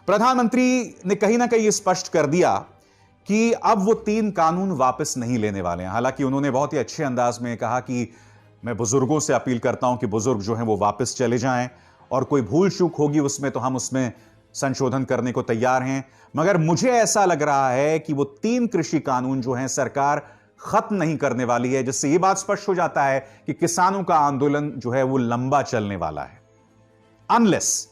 प्रधानमंत्री ने कहीं ना कहीं स्पष्ट कर दिया कि अब वो 3 कानून वापस नहीं लेने वाले हैं। हालांकि उन्होंने बहुत ही अच्छे अंदाज में कहा कि मैं बुजुर्गों से अपील करता हूं कि बुजुर्ग जो हैं वो वापस चले जाएं और कोई भूल चूक होगी उसमें तो हम उसमें संशोधन करने को तैयार हैं। मगर मुझे ऐसा लग रहा है कि वो 3 कृषि कानून जो हैं सरकार खत्म नहीं करने वाली है, जिससे यह बात स्पष्ट हो जाता है कि किसानों का आंदोलन जो है वो लंबा चलने वाला है। अनलेस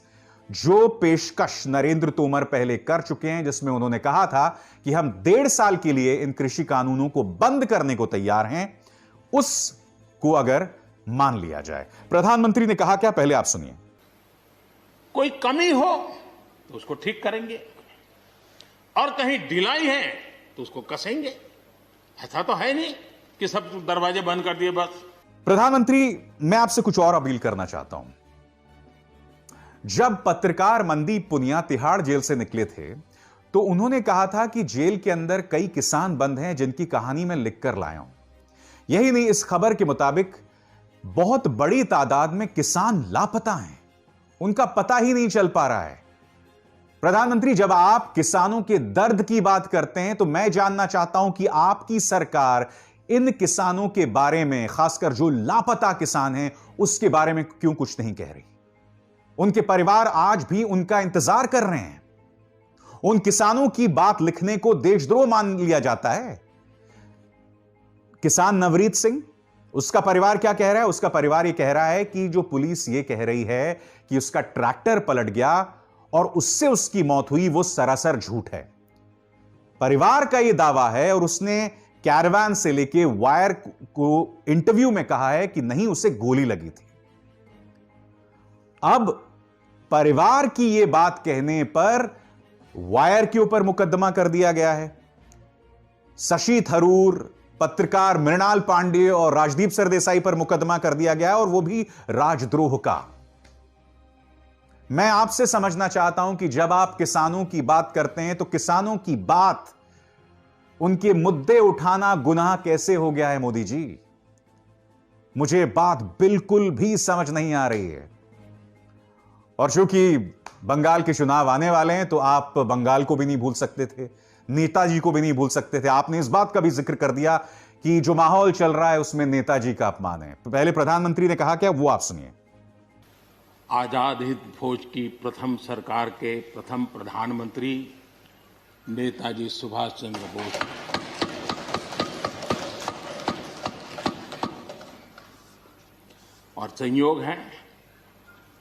जो पेशकश नरेंद्र तोमर पहले कर चुके हैं, जिसमें उन्होंने कहा था कि हम 1.5 साल के लिए इन कृषि कानूनों को बंद करने को तैयार हैं, उसको अगर मान लिया जाए। प्रधानमंत्री ने कहा क्या, पहले आप सुनिए। कोई कमी हो तो उसको ठीक करेंगे और कहीं ढिलाई है तो उसको कसेंगे। ऐसा तो है नहीं कि सब दरवाजे बंद कर दिए बस। प्रधानमंत्री, मैं आपसे कुछ और अपील करना चाहता हूं। जब पत्रकार मनदीप पुनिया तिहाड़ जेल से निकले थे तो उन्होंने कहा था कि जेल के अंदर कई किसान बंद हैं जिनकी कहानी मैं लिखकर लाया हूं। यही नहीं, इस खबर के मुताबिक बहुत बड़ी तादाद में किसान लापता हैं, उनका पता ही नहीं चल पा रहा है। प्रधानमंत्री, जब आप किसानों के दर्द की बात करते हैं तो मैं जानना चाहता हूं कि आपकी सरकार इन किसानों के बारे में, खासकर जो लापता किसान हैं, उसके बारे में क्यों कुछ नहीं कह रही। उनके परिवार आज भी उनका इंतजार कर रहे हैं। उन किसानों की बात लिखने को देशद्रोह मान लिया जाता है। किसान नवरीत सिंह, उसका परिवार क्या कह रहा है? उसका परिवार यह कह रहा है कि जो पुलिस यह कह रही है कि उसका ट्रैक्टर पलट गया और उससे उसकी मौत हुई, वो सरासर झूठ है। परिवार का यह दावा है और उसने कैरावान से लेके वायर को इंटरव्यू में कहा है कि नहीं, उसे गोली लगी थी। अब परिवार की यह बात कहने पर वायर के ऊपर मुकदमा कर दिया गया है। शशि थरूर, पत्रकार मृणाल पांडे और राजदीप सरदेसाई पर मुकदमा कर दिया गया और वो भी राजद्रोह का। मैं आपसे समझना चाहता हूं कि जब आप किसानों की बात करते हैं तो किसानों की बात, उनके मुद्दे उठाना गुनाह कैसे हो गया है मोदी जी? मुझे बात बिल्कुल भी समझ नहीं आ रही है। और चूंकि बंगाल के चुनाव आने वाले हैं तो आप बंगाल को भी नहीं भूल सकते थे, नेताजी को भी नहीं भूल सकते थे। आपने इस बात का भी जिक्र कर दिया कि जो माहौल चल रहा है उसमें नेताजी का अपमान है। पहले प्रधानमंत्री ने कहा क्या, वो आप सुनिए। आजाद हिंद फौज की प्रथम सरकार के प्रथम प्रधानमंत्री नेताजी सुभाष चंद्र बोस और संयोग है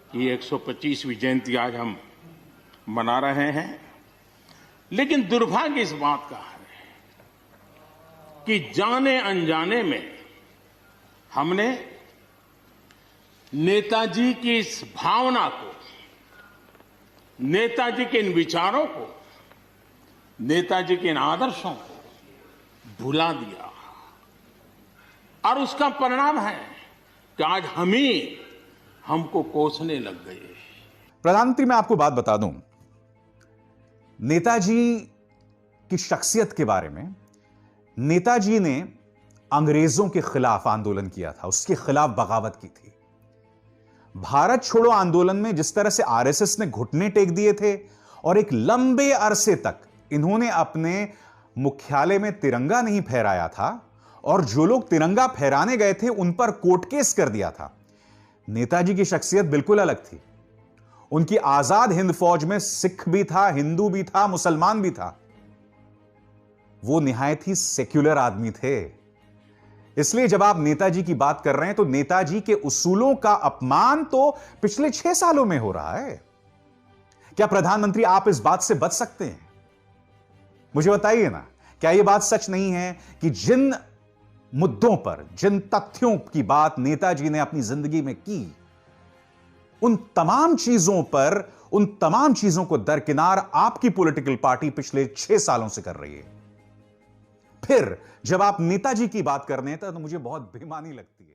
कि 125वीं जयंती आज हम मना रहे हैं। लेकिन दुर्भाग्य इस बात का है कि जाने अनजाने में हमने नेताजी की इस भावना को, नेताजी के इन विचारों को, नेताजी के इन आदर्शों को भुला दिया। और उसका परिणाम है कि आज हमको कोसने लग गए। प्रधानमंत्री, मैं आपको बात बता दूं, नेताजी की शख्सियत के बारे में। नेताजी ने अंग्रेजों के खिलाफ आंदोलन किया था, उसके खिलाफ बगावत की थी। भारत छोड़ो आंदोलन में जिस तरह से आरएसएस ने घुटने टेक दिए थे और एक लंबे अरसे तक इन्होंने अपने मुख्यालय में तिरंगा नहीं फहराया था और जो लोग तिरंगा फहराने गए थे उन पर कोर्ट केस कर दिया था। नेताजी की शख्सियत बिल्कुल अलग थी। उनकी आजाद हिंद फौज में सिख भी था, हिंदू भी था, मुसलमान भी था। वो निहायत ही सेक्युलर आदमी थे। इसलिए जब आप नेताजी की बात कर रहे हैं तो नेताजी के उसूलों का अपमान तो पिछले 6 सालों में हो रहा है। क्या प्रधानमंत्री, आप इस बात से बच सकते हैं? मुझे बताइए ना, क्या यह बात सच नहीं है कि जिन मुद्दों पर, जिन तथ्यों की बात नेताजी ने अपनी जिंदगी में की, उन तमाम चीजों पर, उन तमाम चीजों को दरकिनार आपकी पॉलिटिकल पार्टी पिछले 6 सालों से कर रही है। फिर जब आप नेताजी की बात कर रहे हैं तो मुझे बहुत बेईमानी लगती है।